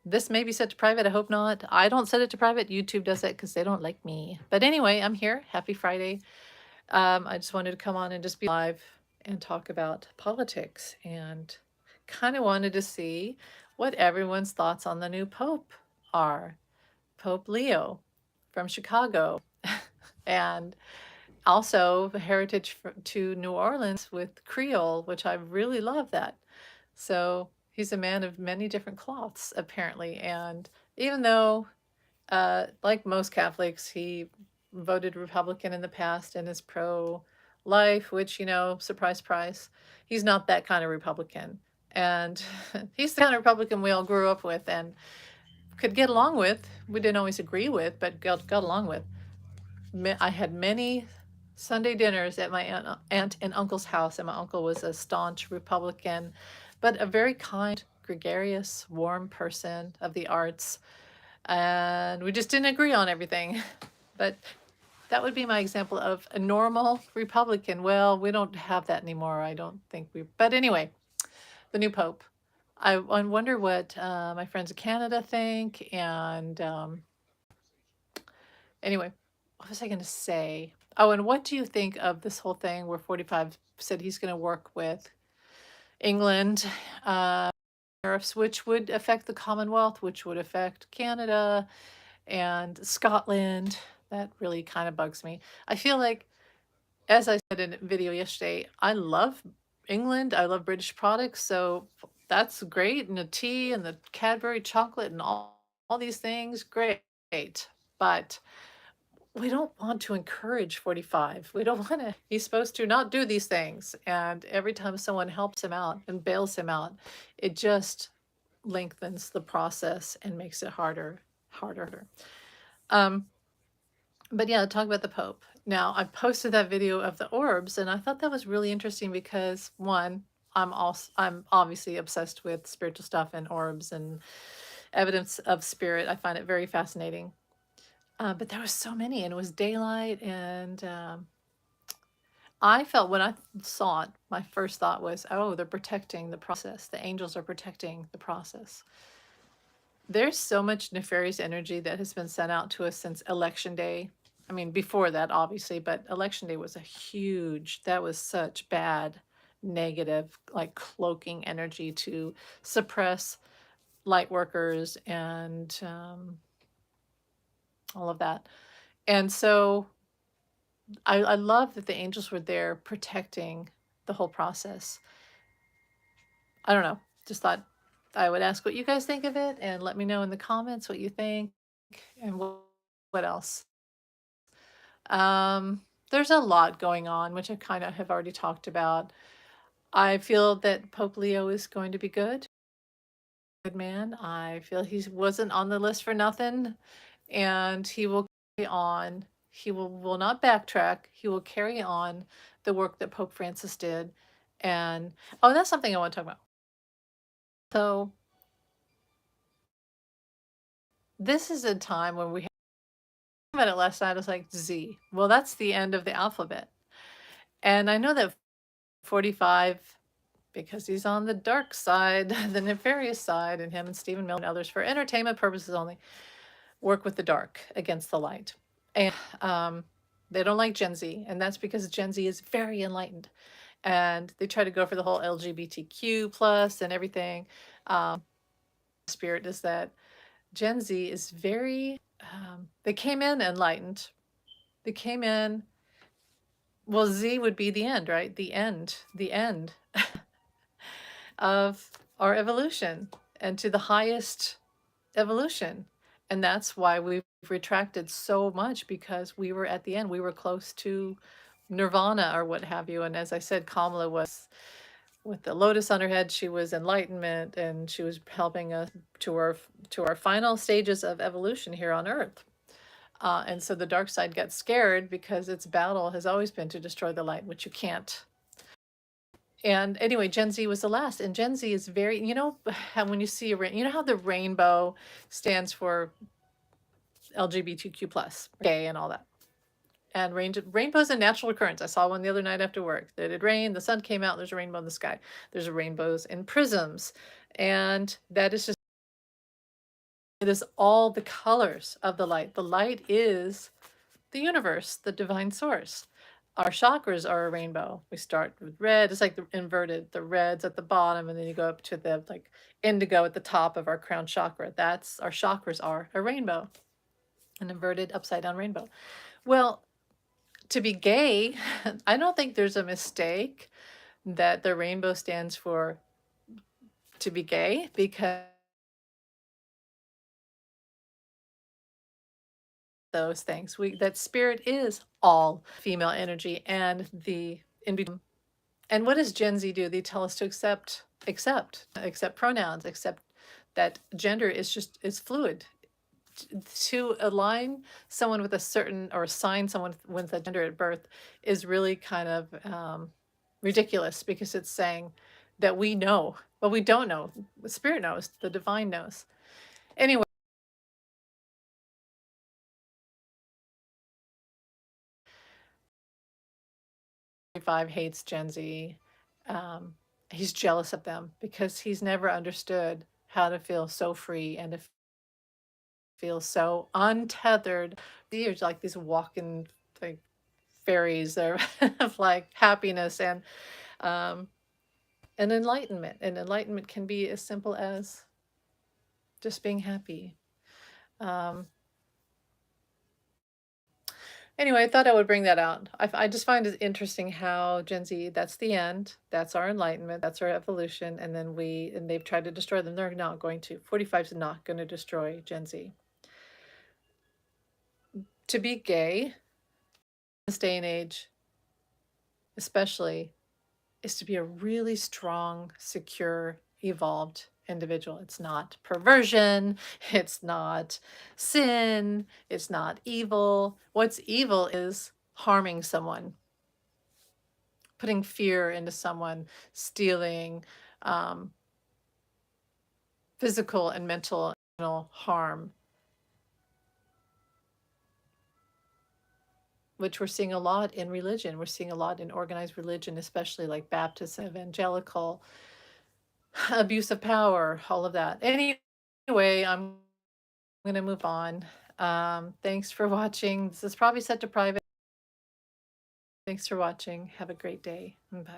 This may be set to private. I hope not. I don't set it to private. YouTube does it because they don't like me. But anyway, I'm here. Happy Friday. I just wanted to come on and just be live and talk about politics and kind of wanted to see what everyone's thoughts on the new Pope are. Pope Leo from Chicago. And also the heritage to New Orleans with Creole, which I really love that. So he's a man of many different cloths, apparently. And even though, like most Catholics, he voted Republican in the past and is pro life, which, surprise, surprise, he's not that kind of Republican. And he's the kind of Republican we all grew up with and could get along with. We didn't always agree with, but got along with. I had many Sunday dinners at my aunt and uncle's house, and my uncle was a staunch Republican, but a very kind, gregarious, warm person of the arts. And we just didn't agree on everything. But that would be my example of a normal Republican. Well, we don't have that anymore. I don't think but anyway, the new Pope. I wonder what my friends in Canada think. And anyway, what was I going to say? Oh, and what do you think of this whole thing where 45 said he's going to work with England, tariffs, which would affect the Commonwealth, which would affect Canada and Scotland? That really kind of bugs me. I feel like, as I said in a video yesterday, I love England. I love British products, so that's great. And the tea and the Cadbury chocolate and all these things, great. But we don't want to encourage 45. We don't want to. He's supposed to not do these things. And every time someone helps him out and bails him out, it just lengthens the process and makes it harder. Um, but yeah, talk about the Pope. Now, I posted that video of the orbs, and I thought that was really interesting because one, I'm obviously obsessed with spiritual stuff and orbs and evidence of spirit. I find it very fascinating. But there was so many, and it was daylight, and I felt when I saw it, my first thought was, oh, they're protecting the process. The angels are protecting the process. There's so much nefarious energy that has been sent out to us since Election Day. I mean, before that, obviously, but Election Day was that was such bad, negative, like cloaking energy to suppress light workers and all of that. And so I love that the angels were there protecting the whole process. I don't know, just thought I would ask what you guys think of it and let me know in the comments what you think and what else. There's a lot going on, which I kind of have already talked about. I feel that Pope Leo is going to be good man. I feel he wasn't on the list for nothing, and he will carry on. He will not backtrack. He will carry on the work that Pope Francis did. And oh, that's something I want to talk about. So this is a time when we had about it last night. I was like, Z. Well, that's the end of the alphabet. And I know that 45, because he's on the dark side, the nefarious side, and him and Stephen Miller and others for entertainment purposes only, work with the dark against the light. And they don't like Gen Z, and that's because Gen Z is very enlightened. And they try to go for the whole LGBTQ plus and everything. Spirit is that Gen Z is very, they came in enlightened. They came in, well, Z would be the end, right? The end of our evolution and to the highest evolution. And that's why we've retracted so much, because we were at the end. We were close to nirvana or what have you. And as I said, Kamala was with the lotus on her head. She was enlightenment, and she was helping us to our final stages of evolution here on Earth. And so the dark side got scared because its battle has always been to destroy the light, which you can't. And anyway, Gen Z was the last, and Gen Z is very, how when you see you know how the rainbow stands for LGBTQ plus, gay, and all that. And rainbow's a natural occurrence. I saw one the other night after work. It had rained, the sun came out, there's a rainbow in the sky. There's rainbows in prisms, and that is just It is all the colors of the light. The light is the universe, the divine source. Our chakras are a rainbow. We start with red. It's like the inverted, the red's at the bottom, and then you go up to the like indigo at the top of our crown chakra. That's our chakras are a rainbow, an inverted upside down rainbow. Well, to be gay, I don't think there's a mistake that the rainbow stands for to be gay, because those things. That spirit is all female energy and the in between. And what does Gen Z do? They tell us to accept pronouns, accept that gender is fluid. To align someone with a certain or assign someone with a gender at birth is really kind of ridiculous, because it's saying that we know, but we don't know. The spirit knows, the divine knows. Anyway, 5 hates Gen Z. Um, he's jealous of them because he's never understood how to feel so free and to feel so untethered. These are like these walking like fairies of like happiness um, and enlightenment. And enlightenment can be as simple as just being happy. Um, Anyway, I thought I would bring that out. I just find it interesting how Gen Z, that's the end, that's our enlightenment, that's our evolution, and then and they've tried to destroy them. They're not going to. 45 is not going to destroy Gen Z. To be gay in this day and age, especially, is to be a really strong, secure, evolved individual. It's not perversion, it's not sin, it's not evil. What's evil is harming someone, putting fear into someone, stealing, um, physical and mental harm, which we're seeing a lot in religion. We're seeing a lot in organized religion, especially like Baptist, evangelical, abuse of power, all of that. Anyway, I'm going to move on. Thanks for watching. This is probably set to private. Thanks for watching. Have a great day. Bye.